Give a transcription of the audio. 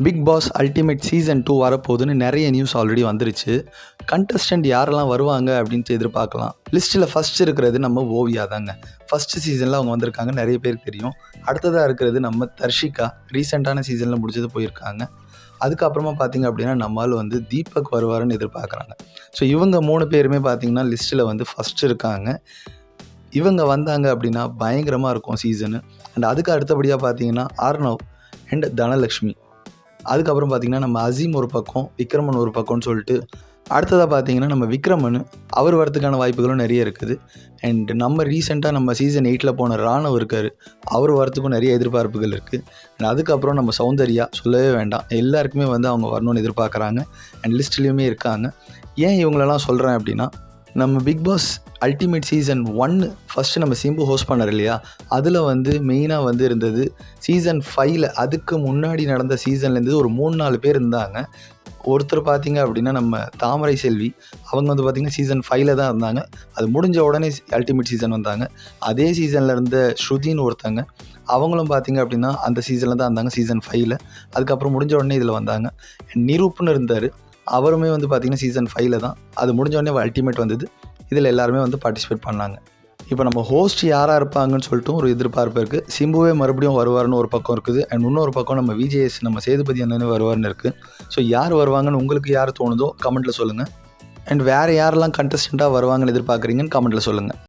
Big boss ultimate season 2 வரப்போகுதுன்னு நிறைய news already வந்துருச்சு. கண்டஸ்டன்ட் யாரெல்லாம் வருவாங்க அப்படின்ட்டு எதிர்பார்க்கலாம். லிஸ்ட்டில் ஃபஸ்ட் இருக்கிறது நம்ம ஓவியா தாங்க. ஃபஸ்ட்டு சீசனில் அவங்க வந்திருக்காங்க, நிறைய பேருக்கு தெரியும். அடுத்ததாக இருக்கிறது நம்ம தர்ஷிகா, ரீசெண்டான சீசனில் முடிச்சது போயிருக்காங்க. அதுக்கப்புறமா பார்த்திங்க அப்படின்னா நம்மால் தீபக் வருவாருன்னு எதிர்பார்க்குறாங்க. ஸோ இவங்க 3 பேருமே பார்த்திங்கன்னா லிஸ்ட்டில் ஃபஸ்ட்டு இருக்காங்க. இவங்க வந்தாங்க அப்படின்னா பயங்கரமாக இருக்கும் சீசனு. அண்ட் அதுக்கு அடுத்தபடியாக பார்த்திங்கன்னா அர்ணவ் அண்ட் தனலக்ஷ்மி. அதுக்கப்புறம் பார்த்திங்கன்னா நம்ம அசீம் ஒரு பக்கம், விக்ரமன் ஒரு பக்கம்னு சொல்லிட்டு அடுத்ததாக பார்த்திங்கன்னா நம்ம விக்ரமன் அவர் வரதுக்கான வாய்ப்புகளும் நிறைய இருக்குது. அண்ட் நம்ம ரீசெண்டாக நம்ம சீசன் 8 போன ராணவ் இருக்கார், அவர் வரத்துக்கும் நிறைய எதிர்பார்ப்புகள் இருக்குது. அண்ட் அதுக்கப்புறம் நம்ம சௌந்தர்யா சொல்லவே வேண்டாம், எல்லாருக்குமே அவங்க வரணும்னு எதிர்பார்க்குறாங்க. அண்ட் லிஸ்ட்லேயுமே இருக்காங்க. ஏன் இவங்களெல்லாம் சொல்கிறேன் அப்படின்னா, நம்ம big boss ultimate season 1 first நம்ம சிம்பு ஹோஸ்ட் பண்ணார் இல்லையா, அதில் மெயினாக இருந்தது சீசன் 5 அதுக்கு முன்னாடி நடந்த சீசன்லேருந்து ஒரு 3-4 பேர் இருந்தாங்க. ஒருத்தர் பார்த்திங்க அப்படின்னா நம்ம தாமரை செல்வி, அவங்க பார்த்திங்கன்னா சீசன் 5 தான் இருந்தாங்க. அது முடிஞ்ச உடனே அல்டிமேட் சீசன் வந்தாங்க. அதே சீசனில் இருந்த ஸ்ருதின்னு ஒருத்தங்க, அவங்களும் பார்த்திங்க அப்படின்னா அந்த சீசனில் தான் இருந்தாங்க, சீசன் 5. அதுக்கப்புறம் முடிஞ்ச உடனே இதில் வந்தாங்க. நிரூப்னு இருந்தார், அவருமே பார்த்திங்கன்னா சீசன் 5 தான். அது முடிஞ்ச உடனே அல்டிமேட் வந்தது. இதில் எல்லாருமே பார்ட்டிசிபேட் பண்ணாங்க. இப்போ நம்ம ஹோஸ்ட் யாராக இருப்பாங்கன்னு சொல்லிட்டு ஒரு எதிர்பார்ப்பு இருக்குது. சிம்புவே மறுபடியும் வருவார்னு ஒரு பக்கம் இருக்குது. அண்ட் இன்னொரு பக்கம் நம்ம விஜேஎஸ் நம்ம சேதுபதி அண்ணனே வருவார்னு இருக்குது. ஸோ யார் வருவாங்கன்னு உங்களுக்கு யார் தோணுதோ கமெண்ட்டில் சொல்லுங்கள். அண்ட் வேறு யாரெல்லாம் கண்டஸ்டண்ட்டாக வருவாங்கன்னு எதிர்பார்க்குறீங்கன்னு கமெண்ட்டில் சொல்லுங்கள்.